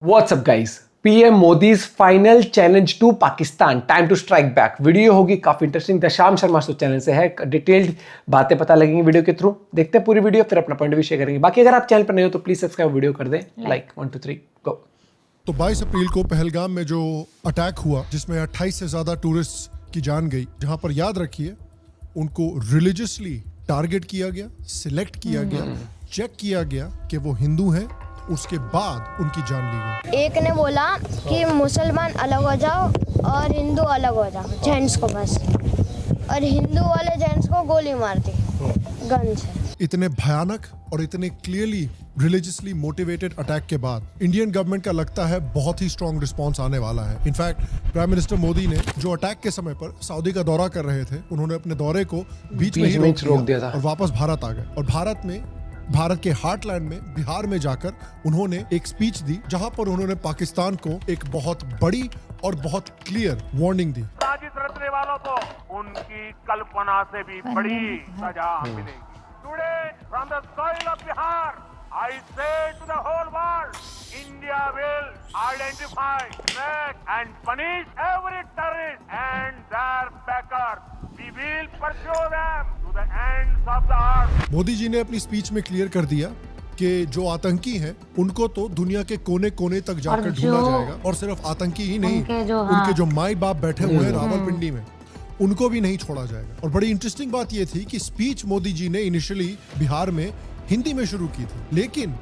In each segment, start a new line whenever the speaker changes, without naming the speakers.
What's up guys? PM Modi's final challenge to Pakistan, time to strike back. Video होगी काफी interesting. दशाम Sharma channel से है, detailed बातें पता लगेंगी वीडियो के थ्रू। देखते हैं पूरी वीडियो, फिर अपना पॉइंट भी शेयर करेंगे। बाकी अगर आप चैनल पर नए हो तो प्लीज सब्सक्राइब, वीडियो कर दें लाइक। 1 2 3 गो।
तो 22 अप्रैल को पहलगाम में जो अटैक हुआ, जिसमें 28 से ज्यादा टूरिस्ट की जान गई, जहां पर याद रखिए उनको रिलीजियसली टारगेट किया गया, सिलेक्ट किया गया, चेक किया गया कि वो हिंदू हैं, उसके बाद उनकी जान ली गई।
एक ने बोला कि मुसलमान अलग हो जाओ और हिंदू अलग हो जाओ, जेंट्स को बस, और हिंदू वाले जेंट्स को गोली मार दी गन से।
इतने भयानक और इतने क्लियरली रिलीजियसली मोटिवेटेड अटैक के बाद इंडियन गवर्नमेंट का लगता है बहुत ही स्ट्रॉन्ग रिस्पांस आने वाला है। इनफैक्ट प्राइम मिनिस्टर मोदी ने जो अटैक के समय पर सऊदी का दौरा कर रहे थे, उन्होंने अपने दौरे को बीच में ही रोक दिया था और वापस भारत आ गए। और भारत के हार्टलैंड में, बिहार में जाकर उन्होंने एक स्पीच दी, जहां पर उन्होंने पाकिस्तान को एक बहुत बड़ी और बहुत क्लियर वार्निंग दी।
साजिश रचने वालों को उनकी कल्पना से भी बड़ी सजा मिलेगी। Today from the soil of Bihar I say to the whole world, India will identify, track and punish every terrorist and their backers. We will pursue them to the ends of the earth.
Modi ji ने अपनी speech में clear कर दिया कि जो आतंकी हैं उनको तो दुनिया के कोने कोने तक जाकर ढूंढा जाएगा, और सिर्फ आतंकी ही नहीं, उनके जो माई बाप बैठे हुए हैं रावलपिंडी में, उनको भी नहीं छोड़ा जाएगा। और बड़ी इंटरेस्टिंग बात यह थी कि स्पीच मोदी जी ने इनिशियली बिहार में हिंदी में शुरू की थी, लेकिन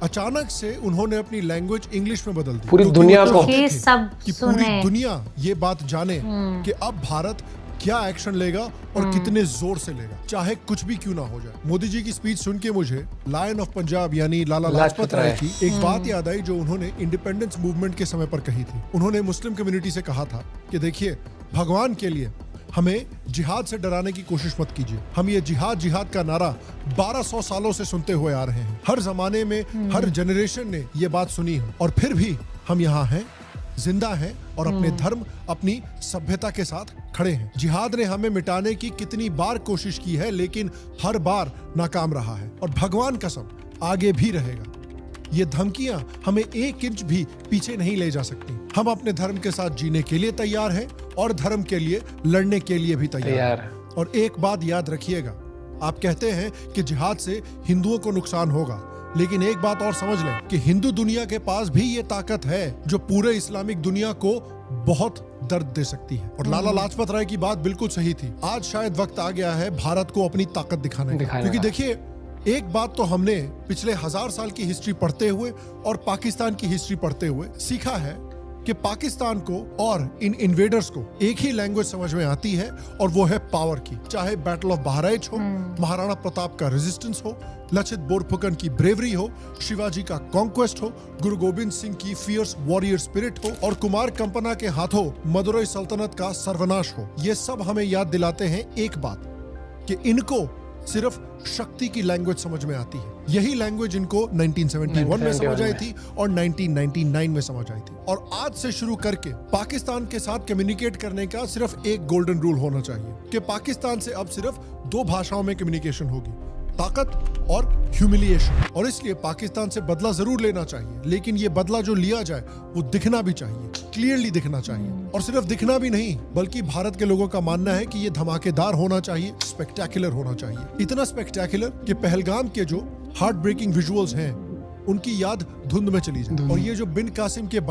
अचानक से उन्होंने अपनी लैंग्वेज इंग्लिश में बदल दी।
पूरी दुनिया को
कि पूरी दुनिया ये बात जाने कि अब भारत क्या एक्शन लेगा और कितने जोर से लेगा, चाहे कुछ भी क्यों ना हो जाए। मोदी जी की स्पीच सुन के मुझे लायन ऑफ पंजाब यानी लाला लाजपत राय की एक बात याद आई, जो उन्होंने इंडिपेंडेंस मूवमेंट के समय पर कही थी। उन्होंने मुस्लिम कम्युनिटी से कहा था कि देखिए, भगवान के लिए हमें जिहाद से डराने की कोशिश मत कीजिए। हम ये जिहाद का नारा 1200 सालों से सुनते हुए आ रहे हैं। हर जमाने में हर जनरेशन ने ये बात सुनी है, और फिर भी हम यहाँ हैं, जिंदा हैं और अपने धर्म, अपनी सभ्यता के साथ खड़े हैं। जिहाद ने हमें मिटाने की कितनी बार कोशिश की है, लेकिन हर बार नाकाम रहा है, और भगवान कसम आगे भी रहेगा। ये धमकियां हमें 1 इंच भी पीछे नहीं ले जा सकती। हम अपने धर्म के साथ जीने के लिए तैयार हैं और धर्म के लिए लड़ने के लिए भी तैयार हैं। और एक बात याद रखिएगा, आप कहते हैं कि जिहाद से हिंदुओं को नुकसान होगा, लेकिन एक बात और समझ लें कि हिंदू दुनिया के पास भी ये ताकत है जो पूरे इस्लामिक दुनिया को बहुत दर्द दे सकती है। और लाला लाजपत राय की बात बिल्कुल सही थी। आज शायद वक्त आ गया है भारत को अपनी ताकत दिखाने का, क्योंकि देखिए, एक बात तो हमने पिछले 1000 साल की हिस्ट्री पढ़ते हुए और पाकिस्तान की हिस्ट्री पढ़ते हुए सीखा है कि पाकिस्तान को और इन इन्वेडर्स को एक ही लैंग्वेज समझ में आती है, और वो है पावर की। चाहे बैटल ऑफ बहराइच हो, महाराणा प्रताप का रेजिस्टेंस हो, लचित बोरफुकन की ब्रेवरी हो, शिवाजी का कॉन्क्वेस्ट हो, गुरु गोविंद सिंह की फियर्स वॉरियर स्पिरिट हो, और कुमार कंपना के हाथों मदुरई सल्तनत का सर्वनाश हो। ये सब हमें याद दिलाते हैं एक बात, कि इनको सिर्फ शक्ति की लैंग्वेज समझ में आती है। यही लैंग्वेज इनको 1971 में समझ आई थी और 1999 में समझ आई थी। और आज से शुरू करके पाकिस्तान के साथ कम्युनिकेट करने का सिर्फ एक गोल्डन रूल होना चाहिए कि पाकिस्तान से अब सिर्फ 2 भाषाओं में कम्युनिकेशन होगी, ताकत और ह्यूमिलिएशन। और इसलिए पाकिस्तान से बदला जरूर लेना चाहिए, लेकिन ये बदला जो लिया जाए वो दिखना भी चाहिए, क्लियरली दिखना चाहिए। और सिर्फ दिखना भी नहीं, बल्कि भारत के लोगों का मानना है कि ये धमाकेदार होना चाहिए, स्पेक्टेकुलर होना चाहिए। इतना स्पेक्टेकुलर कि पहलगाम के जो हार्ट ब्रेकिंग विजुअल्स हैं उनकी याद धुंध में चली जाए। और ये जो बिन कासिम के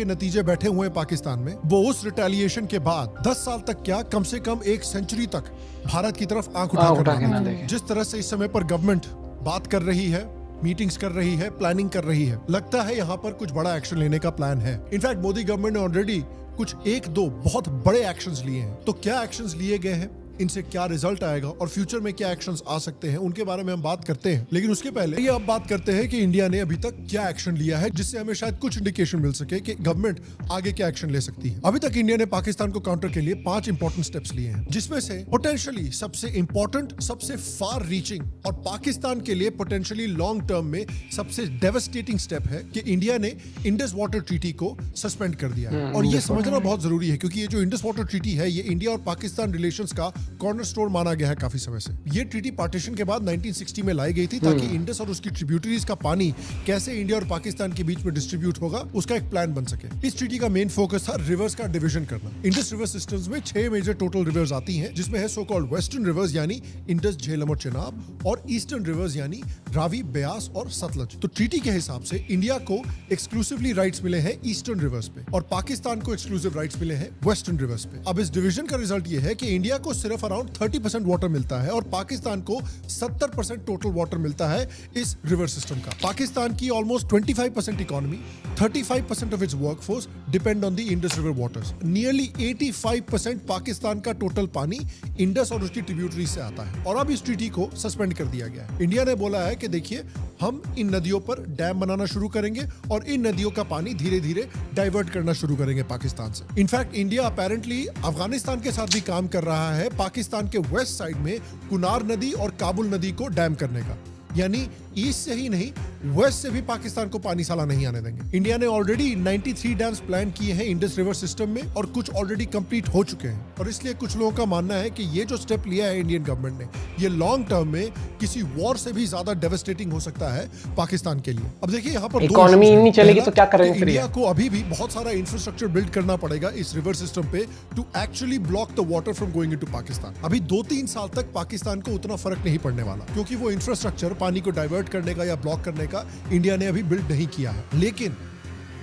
नतीजे बैठे हुए हैं पाकिस्तान में, वो उस रिटेलिएशन के बाद 10 साल तक क्या, कम से कम 1 सेंचुरी तक भारत की तरफ आंख उठा के जिस तरह से इस समय पर गवर्नमेंट बात कर रही है, मीटिंग्स कर रही है, प्लानिंग कर रही है, लगता है यहाँ पर कुछ बड़ा एक्शन लेने का प्लान है। इनफैक्ट मोदी गवर्नमेंट ने ऑलरेडी कुछ 1-2 बहुत बड़े एक्शंस लिए हैं। तो क्या एक्शंस लिए गए हैं, इनसे क्या रिजल्ट आएगा और फ्यूचर में क्या एक्शंस आ सकते हैं, उनके बारे में हम बात करते हैं। लेकिन उसके पहले ये अब बात करते हैं कि इंडिया ने अभी तक क्या एक्शन लिया है, जिससे हमें शायद कुछ इंडिकेशन मिल सके कि गवर्नमेंट आगे क्या एक्शन ले सकती है। अभी तक इंडिया ने पाकिस्तान को काउंटर के लिए 5 इंपॉर्टेंट स्टेप्स लिए हैं, जिसमें से पोटेंशियली सबसे इंपॉर्टेंट, सबसे फार रीचिंग और पाकिस्तान के लिए पोटेंशियली लॉन्ग टर्म में सबसे डेवास्टेटिंग स्टेप है कि इंडिया ने इंडस वाटर ट्रीटी को सस्पेंड कर दिया है। और ये समझना बहुत जरूरी है, क्योंकि ये जो इंडस वाटर ट्रीटी है, ये इंडिया और पाकिस्तान रिलेशंस का कॉर्नरस्टोन माना गया है काफी समय से। ये ट्रीटी पार्टीशन के बाद 1960 में लाई गई थी ताकि इंडस और उसकी ट्रिब्यूटरीज का पानी कैसे इंडिया और पाकिस्तान के बीच में डिस्ट्रीब्यूट होगा उसका एक प्लान बन सके। इस ट्रीटी का मेन फोकस था रिवर्स का डिवीजन करना। इंडस रिवर सिस्टम्स में 6 मेजर टोटल रिवर्स आती हैं, जिसमें है सो कॉल्ड वेस्टर्न रिवर्स यानी इंडस, झेलम और चिनाब, और ईस्टर्न रिवर्स यानी रावी, ब्यास और सतलज। तो ट्रीटी के हिसाब से इंडिया को एक्सक्लूसिवली राइट्स मिले हैं ईस्टर्न रिवर्स पे और पाकिस्तान को एक्सक्लूसिव राइट्स मिले हैं वेस्टर्न रिवर्स पे। अब इस डिवीजन का रिजल्ट ये है कि इंडिया को सिर्फ अराउंड 30% वाटर मिलता है और पाकिस्तान को 70% टोटल वाटर मिलता है इस रिवर सिस्टम का। पाकिस्तान की almost 25% economy, 35% of its workforce depend on the Indus river waters. Nearly 85% Pakistan का टोटल पानी इंडस और उसकी ट्रिब्यूटरी से आता है और अब इस ट्रीटी को सस्पेंड कर दिया गया है। इंडिया ने बोला है कि देखिए, हम इन नदियों पर डैम बनाना शुरू करेंगे और इन नदियों का पानी धीरे धीरे डाइवर्ट करना शुरू करेंगे पाकिस्तान से। इनफैक्ट इंडिया अपेरेंटली अफगानिस्तान के साथ भी काम कर रहा है पाकिस्तान के वेस्ट साइड में कुनार नदी और काबुल नदी को डैम करने का, यानी ईस्ट से ही नहीं वेस्ट से भी पाकिस्तान को पानी साला नहीं आने देंगे। इंडिया ने ऑलरेडी 93 डैम्स प्लान किए हैं इंडस रिवर सिस्टम में और कुछ ऑलरेडी कंप्लीट हो चुके हैं और इसलिए कुछ लोगों का मानना है कि ये जो स्टेप लिया है इंडियन गवर्नमेंट ने, ये लॉन्ग टर्म में किसी वॉर से भी ज्यादा डेवास्टेटिंग हो सकता है पाकिस्तान के लिए। अब देखिए, यहाँ पर
इकोनॉमी नहीं चलेगी तो क्या करेंगे फिर?
इंडिया को अभी भी बहुत सारा इंफ्रास्ट्रक्चर बिल्ड करना पड़ेगा इस रिवर सिस्टम पे to actually block the water from going into Pakistan. अभी 2-3 साल तक पाकिस्तान को उतना फर्क नहीं पड़ने वाला क्योंकि वो इंफ्रास्ट्रक्चर पानी को डाइवर्ट करने का या ब्लॉक करने का इंडिया ने अभी बिल्ड नहीं किया है। लेकिन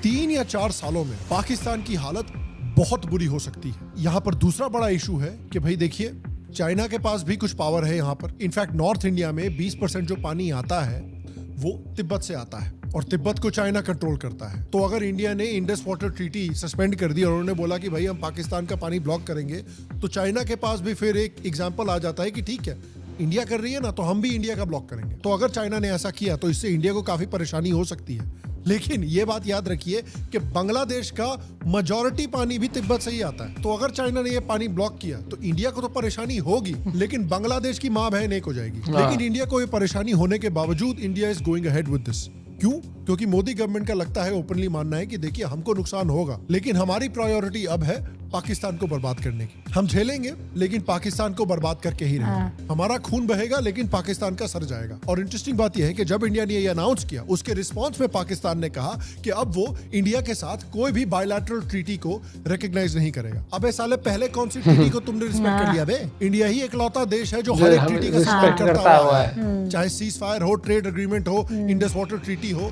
3 या 4 सालों में पाकिस्तान की हालत बहुत बुरी हो सकती है। यहाँ पर दूसरा बड़ा इशू है कि भाई देखिए, चाइना के पास भी कुछ पावर है यहाँ पर। इनफैक्ट नॉर्थ इंडिया में 20% जो पानी आता है वो तिब्बत से आता है और तिब्बत को चाइना कंट्रोल करता है। तो अगर इंडिया ने इंडस वाटर ट्रीटी सस्पेंड कर दी और उन्होंने बोला कि भाई हम पाकिस्तान का पानी ब्लॉक करेंगे, तो चाइना के पास भी फिर एक एग्जाम्पल आ जाता है कि ठीक है, इंडिया कर रही है ना, तो हम भी इंडिया का ब्लॉक करेंगे। तो अगर चाइना ने ऐसा किया तो इससे इंडिया को काफी परेशानी हो सकती है। लेकिन ये बात याद रखिए कि बांग्लादेश का मेजॉरिटी पानी भी तिब्बत से ही आता है। तो अगर चाइना ने ये पानी ब्लॉक किया तो इंडिया को तो परेशानी होगी, लेकिन बांग्लादेश की माँ बहन एक हो जाएगी। लेकिन इंडिया को ये परेशानी होने के बावजूद India is going ahead with this. क्यों? क्योंकि मोदी गवर्नमेंट का लगता है, ओपनली मानना है कि देखिए, हमको नुकसान होगा लेकिन हमारी प्रायोरिटी अब है पाकिस्तान को बर्बाद करने की। हम झेलेंगे लेकिन पाकिस्तान को बर्बाद करके ही रहेंगे। हमारा खून बहेगा लेकिन पाकिस्तान का सर जाएगा। और इंटरेस्टिंग बात यह है कि जब इंडिया ने ये अनाउंस किया, उसके रिस्पॉन्स में पाकिस्तान ने कहा कि अब वो इंडिया के साथ कोई भी बायलैटरल ट्रीटी को रिकॉग्नाइज नहीं करेगा। अबे साले, पहले कौन सी ट्रीटी को तुमने रिस्पेक्ट कर लिया बे? इंडिया ही इकलौता देश है जो हर एक ट्रीटी का रिस्पेक्ट करता हुआ है, चाहे सीज फायर हो, ट्रेड एग्रीमेंट हो, इंडस वाटर ट्रीटी हो।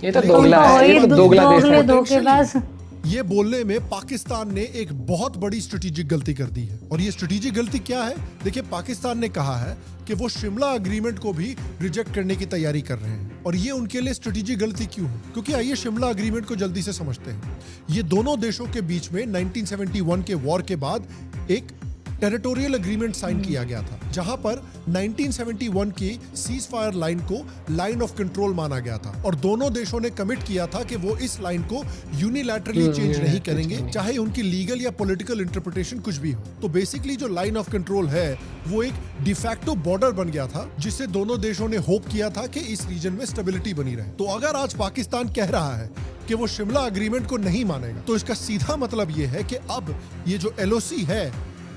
ये बोलने में पाकिस्तान ने एक बहुत बड़ी स्ट्रेटेजिक गलती कर दी है। और ये स्ट्रेटेजिक गलती क्या है? देखिए, पाकिस्तान ने कहा है कि वो शिमला अग्रीमेंट को भी रिजेक्ट करने की तैयारी कर रहे हैं। और ये उनके लिए स्ट्रेटेजिक गलती क्यों है? क्योंकि आइए शिमला अग्रीमेंट को जल्दी से समझते हैं। ये दोनों देशों के बीच में 1971 के वॉर के बाद एक टेरिटोरियल एग्रीमेंट साइन किया गया था, जहां पर 1971 की सीज फायर लाइन को लाइन ऑफ कंट्रोल माना गया था और दोनों देशों ने कमिट किया था कि वो इस लाइन को यूनिलैटरली चेंज नहीं करेंगे, चाहे उनकी लीगल या पॉलिटिकल इंटरप्रिटेशन कुछ भी हो। तो बेसिकली जो लाइन ऑफ कंट्रोल है वो एक डिफैक्टो बॉर्डर बन गया था, जिससे दोनों देशों ने होप किया था कि इस रीजन में स्टेबिलिटी बनी रहे। तो अगर आज पाकिस्तान कह रहा है कि वो शिमला अग्रीमेंट को नहीं मानेगा, तो इसका सीधा मतलब ये है कि अब ये जो LOC है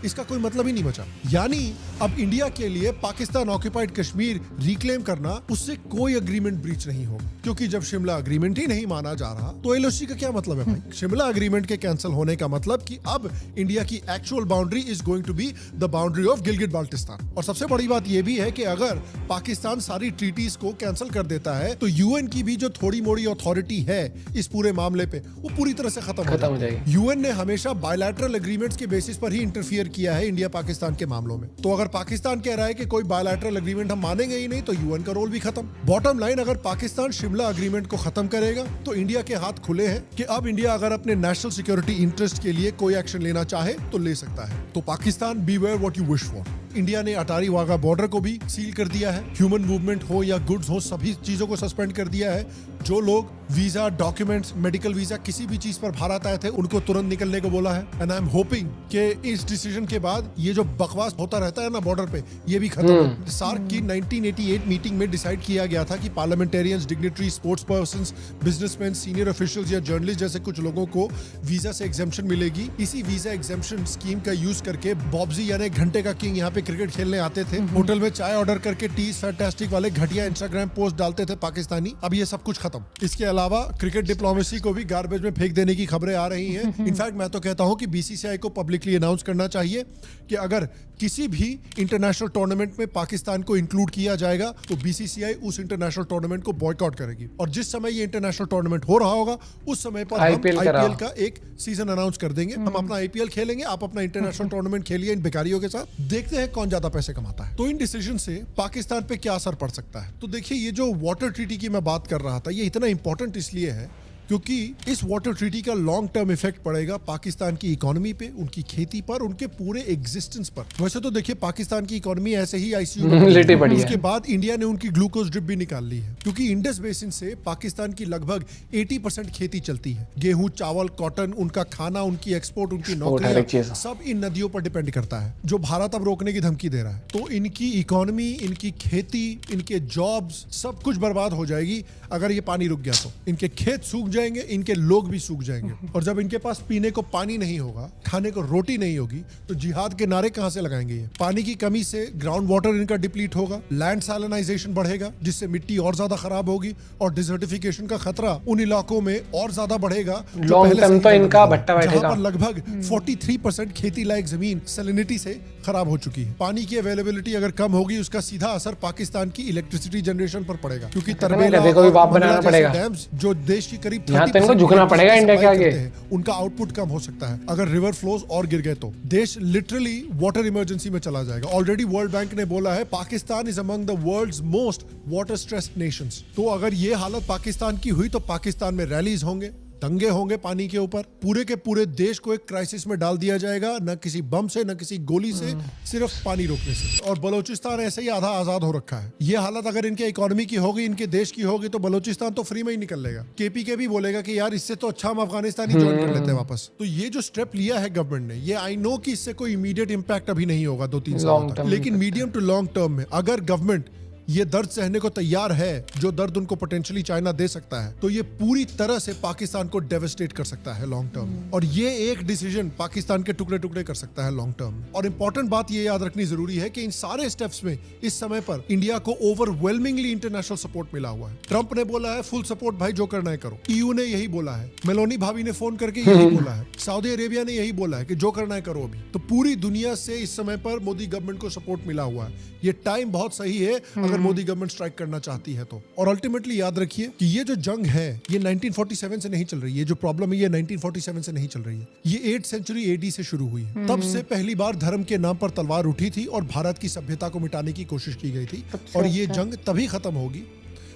इसका कोई मतलब ही नहीं बचा। यानी अब इंडिया के लिए पाकिस्तान ऑक्युपाइड कश्मीर रिक्लेम करना, उससे कोई एग्रीमेंट ब्रीच नहीं होगा, क्योंकि जब शिमला अग्रीमेंट ही नहीं माना जा रहा तो LOC का क्या मतलब है भाई? शिमला अग्रीमेंट के कैंसिल होने का मतलब कि अब इंडिया की actual boundary is going to be the boundary of Gilgit Baltistan. और सबसे बड़ी बात यह भी है कि अगर पाकिस्तान सारी ट्रीटीज को कैंसिल कर देता है तो UN की भी जो थोड़ी मोड़ी अथॉरिटी है इस पूरे मामले पे, वो पूरी तरह से खत्म हो जाएगी। UN ने हमेशा बायलैटरल एग्रीमेंट्स के बेसिस पर ही इंटरफियर किया है इंडिया पाकिस्तान के मामलों में। तो अगर पाकिस्तान कह रहा है कि कोई बायलैटरल एग्रीमेंट हम मानेंगे ही नहीं, तो UN का रोल भी खत्म। बॉटम लाइन, अगर पाकिस्तान शिमला एग्रीमेंट को खत्म करेगा तो इंडिया के हाथ खुले हैं कि अब इंडिया अगर अपने नेशनल सिक्योरिटी इंटरेस्ट के लिए कोई एक्शन लेना चाहे तो ले सकता है। तो Pakistan, beware what you wish for. India ने अटारी वाघा बॉर्डर को भी सील कर दिया है। ह्यूमन मूवमेंट हो या गुड्स हो, सभी चीजों को सस्पेंड कर दिया है। जो लोग वीजा, डॉक्यूमेंट्स, मेडिकल वीजा, किसी भी चीज पर भारत आए थे उनको तुरंत निकलने को बोला है। एंड आई एम होपिंग कि इस डिसीजन के बाद ये जो बकवास होता रहता है ना बॉर्डर पे, ये भी खत्म हो। सार्क की 1988 मीटिंग में डिसाइड किया गया था कि parliamentarians, dignitary, sports persons, businessman, senior officials या जर्नलिस्ट जैसे कुछ लोगों को वीजा से एग्जेम्पशन मिलेगी। इसी वीजा एग्जेम्पशन स्कीम का यूज करके बॉब्जी यानी घंटे का किंग यहाँ पे क्रिकेट खेलने आते थे। होटल में चाय ऑर्डर करके टीज फैंटास्टिक वाले घटिया इंस्टाग्राम पोस्ट डालते थे पाकिस्तानी। अब ये सब कुछ खत्म। इसके अलावा क्रिकेट डिप्लोमेसी को भी गार्बेज में फेंक देने की खबरें आ रही हैं। इनफैक्ट मैं तो कहता हूं कि बीसीसीआई को पब्लिकली अनाउंस करना चाहिए कि अगर किसी भी इंटरनेशनल टूर्नामेंट में पाकिस्तान को इंक्लूड किया जाएगा तो बीसीसीआई उस इंटरनेशनल टूर्नामेंट को बॉयकॉट करेगी। और जिस समय ये इंटरनेशनल टूर्नामेंट हो रहा होगा उस समय पर हम आईपीएल का एक सीजन अनाउंस कर देंगे। हम अपना आईपीएल खेलेंगे, आप अपना इंटरनेशनल टूर्नामेंट खेलिए इन बेकारियों के साथ। देखते हैं कौन ज्यादा पैसे कमाता है। तो इन डिसीजन से पाकिस्तान पे क्या असर पड़ सकता है? तो देखिए, ये जो वाटर ट्रीटी की मैं बात कर रहा था, ये इतना इंपॉर्टेंट इसलिए है क्योंकि इस वाटर ट्रीटी का लॉन्ग टर्म इफेक्ट पड़ेगा पाकिस्तान की इकोनॉमी पे, उनकी खेती पर, उनके पूरे एग्जिस्टेंस पर। वैसे तो देखिए, पाकिस्तान की इकोनॉमी ऐसे ही आईसीयू में
लेटे पड़ी है।
उसके बाद इंडिया ने उनकी ग्लूकोज ड्रिप भी निकाल ली है, क्योंकि इंडस बेसिन से पाकिस्तान की लगभग 80% खेती चलती है। गेहूं, चावल, कॉटन, उनका खाना, उनकी एक्सपोर्ट, उनकी नौकरियां, सब इन नदियों पर डिपेंड करता है, जो भारत अब रोकने की धमकी दे रहा है। तो इनकी इकोनॉमी, इनकी खेती, इनके जॉब्स, सब कुछ बर्बाद हो जाएगी अगर ये पानी रुक गया तो। इनके खेत सूख जाएंगे, इनके लोग भी सूख जाएंगे। और जब इनके पास पीने को पानी नहीं होगा, खाने को रोटी नहीं होगी, तो जिहाद के नारे कहां से लगाएंगे ये? पानी की कमी से ग्राउंड वाटर इनका डिप्लीट होगा, लैंड सैलिनाइजेशन बढ़ेगा जिससे मिट्टी और ज्यादा खराब होगी, और डिजर्टिफिकेशन का खतरा उन इलाकों में और ज्यादा बढ़ेगा।
लॉन्ग टर्म तो इनका भट्टा बैठेगा।
पर लगभग 43% खेती लायक जमीन सैलिनिटी से खराब हो चुकी है। पानी की अवेलेबिलिटी अगर कम होगी, उसका सीधा असर पाकिस्तान की इलेक्ट्रिसिटी जनरेशन पर पड़ेगा, क्योंकि तरबेला और
बनाना पड़ेगा,
डैम्स जो देश की करीब
इनको झुकना पड़ेगा इंडिया के आगे,
उनका आउटपुट कम हो सकता है। अगर रिवर फ्लोज और गिर गए तो देश लिटरली वाटर इमरजेंसी में चला जाएगा। ऑलरेडी वर्ल्ड बैंक ने बोला है Pakistan is among the world's most water stressed nations. तो अगर ये हालत पाकिस्तान की हुई तो पाकिस्तान में रैलीज होंगे, दंगे होंगे पानी के ऊपर, पूरे के पूरे देश को एक क्राइसिस में डाल दिया जाएगा, न किसी बम से, न किसी गोली से, सिर्फ पानी रोकने से। और बलोचिस्तान ऐसे ही आधा आजाद हो रखा है। ये हालत अगर इनके इकोनॉमी की होगी, इनके देश की होगी, तो बलोचिस्तान तो फ्री में ही निकल लेगा। केपीके भी बोलेगा कि यार इससे तो अच्छा हम अफगानिस्तान ही ज्वाइन कर लेते हैं वापस। तो ये जो स्टेप लिया है गवर्नमेंट ने, ये आई नो कि इससे कोई इमीडिएट इंपैक्ट अभी नहीं होगा 2-3 साल तक, लेकिन मीडियम टू लॉन्ग टर्म में अगर गवर्नमेंट ये दर्द सहने को तैयार है, जो दर्द उनको पोटेंशियली चाइना दे सकता है, तो ये पूरी तरह से पाकिस्तान को डेवास्टेट कर सकता है लॉन्ग टर्म में। और ये एक डिसीजन पाकिस्तान के टुकड़े टुकड़े कर सकता है लॉन्ग टर्म में। और इंपॉर्टेंट बात ये याद रखनी जरूरी है कि इन सारे स्टेप्स में इस समय पर इंडिया को ओवरवेलमिंगली इंटरनेशनल सपोर्ट मिला हुआ है। ट्रंप ने बोला है फुल सपोर्ट भाई, जो करना है करो। ईयू ने यही बोला है, मेलोनी भाभी ने फोन करके यही बोला है, सऊदी अरेबिया ने यही बोला है कि जो करना है करो अभी। तो पूरी दुनिया से इस समय पर मोदी गवर्नमेंट को सपोर्ट मिला हुआ है। ये टाइम बहुत सही है अगर मोदी गवर्नमेंट स्ट्राइक करना चाहती है तो। और अल्टीमेटली याद रखिए कि ये जो जंग है ये 1947 से नहीं चल रही है। जो प्रॉब्लम है ये 1947 से नहीं चल रही है, ये 8th सेंचुरी AD से शुरू हुई है। तब से पहली बार धर्म के नाम पर तलवार उठी थी और भारत की सभ्यता को मिटाने की कोशिश की गई थी। और ये जंग तभी खत्म होगी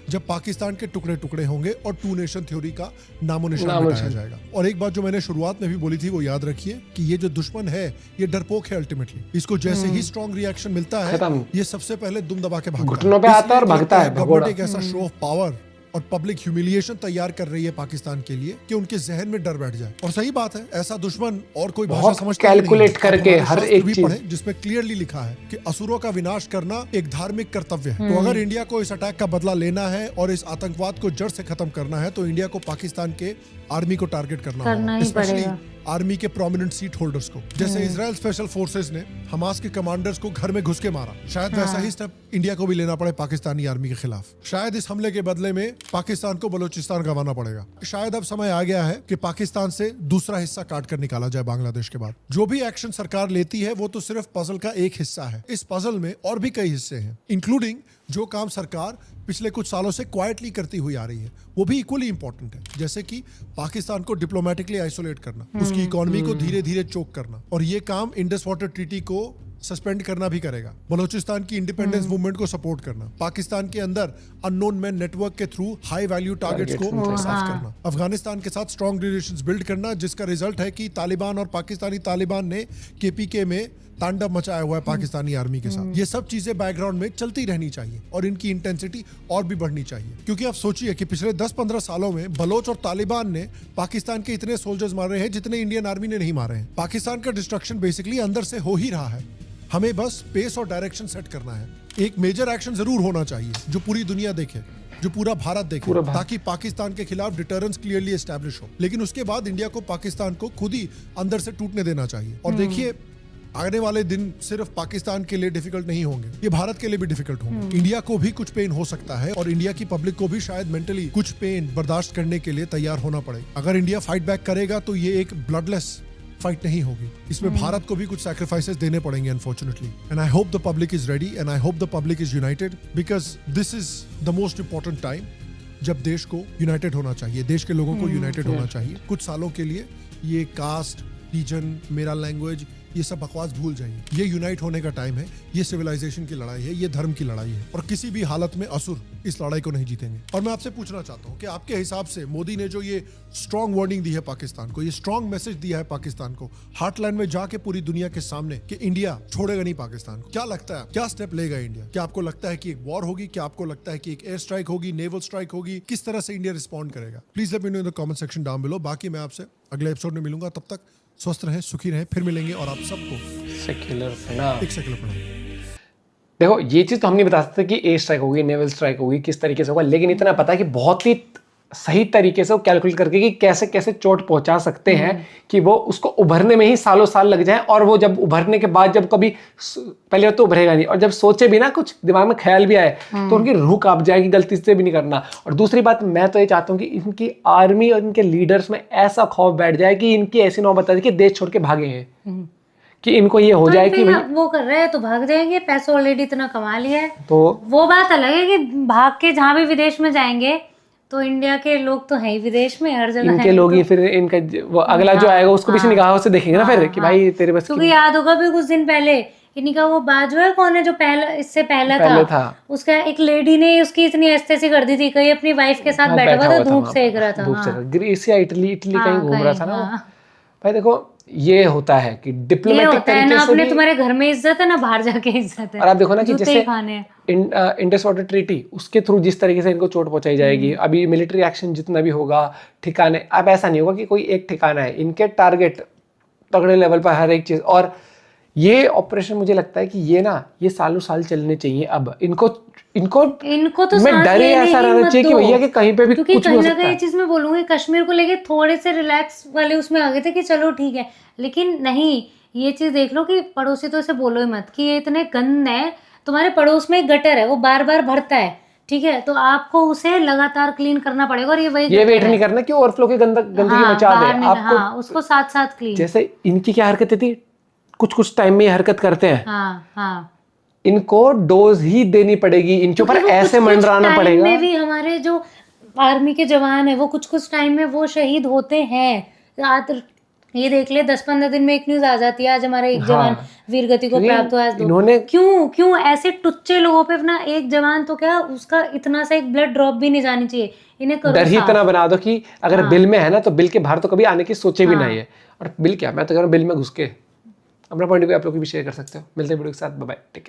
जब पाकिस्तान के टुकड़े टुकड़े होंगे और 2 नेशन थ्योरी का नामो निशान मिटाया जाएगा। और एक बात जो मैंने शुरुआत में भी बोली थी वो याद रखिए कि ये जो दुश्मन है ये डरपोक है अल्टीमेटली। इसको जैसे ही स्ट्रॉन्ग रिएक्शन मिलता है ये सबसे पहले दुम दबा के भागता है,
घुटनों पे आता है और भागता है।
गवर्नमेंट एक ऐसा शो ऑफ पावर और पब्लिक ह्यूमिलिएशन तैयार कर रही है पाकिस्तान के लिए कि उनके जहन में डर बैठ जाए। और सही बात है, ऐसा दुश्मन और कोई भाषा समझता नहीं।
कैलकुलेट करके हर एक चीज
पढ़े जिसमें क्लियरली लिखा है कि असुरों का विनाश करना एक धार्मिक कर्तव्य है। तो अगर इंडिया को इस अटैक का बदला लेना है और इस आतंकवाद को जड़ से खत्म करना है तो इंडिया को पाकिस्तान के आर्मी को टारगेट करना होगा, स्पेशली आर्मी के प्रोमिनेंट सीट होल्डर्स को। जैसे इजराइल स्पेशल फोर्सेस ने हमास के कमांडर्स को घर में घुस के मारा, शायद वैसा ही स्टेप इंडिया को भी लेना पड़े पाकिस्तानी आर्मी के खिलाफ। शायद इस हमले के बदले में पाकिस्तान को बलूचिस्तान गंवाना पड़ेगा। शायद अब समय आ गया है कि पाकिस्तान से दूसरा हिस्सा काट कर निकाला जाए बांग्लादेश के बाद। जो भी एक्शन सरकार लेती है वो तो सिर्फ पजल का एक हिस्सा है। इस पजल में और भी कई हिस्से हैं, इंक्लूडिंग जो काम सरकार पिछले कुछ सालों से क्वाइटली करती हुई आ रही है वो भी इक्वली इंपॉर्टेंट है। जैसे कि पाकिस्तान को डिप्लोमेटिकली आइसोलेट करना, उसकी इकोनॉमी को धीरे धीरे चोक करना, और ये काम इंडस वाटर ट्रीटी को सस्पेंड करना भी करेगा। बलूचिस्तान की इंडिपेंडेंस मूवमेंट को सपोर्ट करना, पाकिस्तान के अंदर अननोन मैन नेटवर्क के थ्रू हाई वैल्यू टारगेट्स को साफ करना, अफगानिस्तान के साथ स्ट्रॉन्ग रिलेशंस बिल्ड करना, जिसका रिजल्ट है कि तालिबान और पाकिस्तानी तालिबान ने KPK में तांडव मचाया हुआ है पाकिस्तानी आर्मी के साथ। ये सब चीजें बैकग्राउंड में चलती रहनी चाहिए और इनकी इंटेंसिटी और भी बढ़नी चाहिए, क्योंकि आप सोचिए कि पिछले 10-15 सालों में बलोच और तालिबान ने पाकिस्तान के इतने सोल्जर्स मारे हैं जितने इंडियन आर्मी ने नहीं मारे हैं। पाकिस्तान का डिस्ट्रक्शन बेसिकली अंदर से हो ही रहा है। हमें बस पेस और डायरेक्शन सेट करना है। एक मेजर एक्शन जरूर होना चाहिए जो पूरी दुनिया देखे, जो पूरा भारत देखे, ताकि पाकिस्तान के खिलाफ डिटरेंस क्लियरली एस्टैब्लिश हो। लेकिन उसके बाद इंडिया को पाकिस्तान को खुद ही अंदर से टूटने देना चाहिए। और देखिए, आने वाले दिन सिर्फ पाकिस्तान के लिए डिफिकल्ट नहीं होंगे, ये भारत के लिए भी डिफिकल्ट होंगे। इंडिया को भी कुछ पेन हो सकता है और इंडिया की पब्लिक को भी शायद मेंटली कुछ पेन बर्दाश्त करने के लिए तैयार होना पड़े। अगर इंडिया फाइट बैक करेगा तो ये एक ब्लडलेस फाइट नहीं होगी, इसमें भारत को भी कुछ सैक्रिफाइसेस देने पड़ेंगे unfortunately. And I hope the public is ready and I hope the public is United, because this is the most important time जब देश को यूनाइटेड होना चाहिए, देश के लोगों को यूनाइटेड होना चाहिए। कुछ सालों के लिए ये कास्ट, रीजन, मेरा लैंग्वेज, ये सब बकवास भूल जाइए। ये यूनाइट होने का टाइम है। ये सिविलाइजेशन की लड़ाई है, ये धर्म की लड़ाई है और किसी भी हालत में असुर इस लड़ाई को नहीं जीतेंगे। और मैं आपसे पूछना चाहता हूँ कि आपके हिसाब से मोदी ने जो ये स्ट्रॉन्ग वार्निंग दी है पाकिस्तान को, ये स्ट्रॉन्ग मैसेज दिया है पाकिस्तान को हार्टलैंड में जाके पूरी दुनिया के सामने कि इंडिया छोड़ेगा नहीं पाकिस्तान को, क्या लगता है क्या स्टेप लेगा इंडिया? क्या आपको लगता है कि एक वॉर होगी? क्या आपको लगता है कि एक एयर स्ट्राइक होगी, नेवल स्ट्राइक होगी? किस तरह से इंडिया रिस्पॉन्ड करेगा? Please let me know in the comment section down below. बाकी मैं आपसे अगले एपिसोड में मिलूंगा, तब तक स्वस्थ रहें, सुखी रहें, फिर मिलेंगे। और आप सबको
सेक्युलर प्रणाम।
एक सेकुलर प्रणाम।
देखो, ये चीज़ तो हम नहीं बता सकते कि एयर स्ट्राइक होगी, नेवल स्ट्राइक होगी, किस तरीके से होगा, लेकिन इतना पता है कि बहुत ही सही तरीके से वो कैलकुलेट करके कि कैसे कैसे चोट पहुंचा सकते हैं कि वो उसको उभरने में ही सालों साल लग जाए। और वो जब उभरने के बाद जब कभी पहले तो उभरेगा नहीं, और जब सोचे भी ना, कुछ दिमाग में ख्याल भी आए, तो उनकी रूह कांप जाएगी, गलती से भी नहीं करना। और दूसरी बात, मैं तो ये चाहता हूँ कि इनकी आर्मी और इनके लीडर्स में ऐसा खौफ बैठ जाए कि इनकी ऐसी नौबत आए कि देश छोड़ के भागे हैं, कि इनको ये हो जाए कि
वो कर रहे हैं तो भाग जाएंगे, पैसा ऑलरेडी इतना कमा लिया है।
तो
वो बात अलग है कि भाग के जहाँ भी विदेश में जाएंगे तो इंडिया के लोग तो हैं ही विदेश में, हर जगह
इनके लोग ही फिर इनका वो अगला जो आएगा उसको भी निगाहों से देखेंगे ना फिर कि भाई तेरे बस
क्योंकि याद होगा भी कुछ दिन पहले इन्हीं का वो बाजवा है, कौन है जो पहला इससे पहले था, उसका एक लेडी ने उसकी इतनी एस्तेसी कर दी थी, कहीं अपनी वाइफ के साथ बैठा हुआ था, धूप सेक रहा था,
ग्रीस या इटली कहीं घूम रहा था ना। भाई देखो, ये होता है कि डिप्लोमेटिक तरीके से भी
तुम्हारे घर में इज्जत है ना बाहर जाके इज्जत है।
और आप देखो ना कि जैसे इंडस वाटर ट्रीटी, उसके थ्रू जिस तरीके से इनको चोट पहुंचाई जाएगी, अभी मिलिट्री एक्शन जितना भी होगा, ठिकाने, अब ऐसा नहीं होगा कि कोई एक ठिकाना है, इनके टारगेट तगड़े लेवल पर हर एक चीज। और ये ऑपरेशन मुझे लगता है कि ये सालों साल चलने चाहिए। अब इनको
तो
मैं डर ऐसा रहना चाहिए कि भैया कि कहीं पे भी कुछ भी हो सकता है।
ये चीज मैं बोलूंगी, कश्मीर को लेके थोड़े से रिलैक्स वाले उसमें आ गए थे कि चलो ठीक है, लेकिन नहीं, ये चीज देख लो कि पड़ोसी तो इसे बोलो ही मत कि ये इतने गंद है। तुम्हारे पड़ोस में एक गटर है, वो बार बार भरता है, ठीक है, तो आपको उसे लगातार क्लीन करना पड़ेगा। और ये वेट
नहीं करना कि ओवरफ्लो की गंदगी मचा दे आपको,
उसको साथ साथ क्लीन।
जैसे इनकी क्या हरकतें थी, कुछ टाइम में ये हरकत करते हैं, इनको डोज ही देनी पड़ेगी, इनके ऊपर ऐसे मंडराना पड़ेगा।
में भी हमारे जो आर्मी के जवान है वो कुछ टाइम में वो शहीद होते हैं। ये देख ले, 10-15 दिन में एक न्यूज आ जाती है, आज हमारा एक जवान वीरगति को प्राप्त हुआ। इन्होंने क्यों ऐसे टुच्चे लोगों पे अपना एक जवान, तो क्या उसका इतना सा एक ब्लड ड्रॉप भी नहीं जानी चाहिए। इन्हें करो,
डर ही इतना बना दो कि अगर बिल में है ना तो बिल के बाहर तो कभी आने की सोचे भी नहीं है। और बिल क्या, मैं तो कह रहा हूँ बिल में घुस के अपना पॉइंट भी आप लोग भी शेयर कर सकते हो। मिलते हैं वीडियो के साथ, बाय बाय, टेक केयर।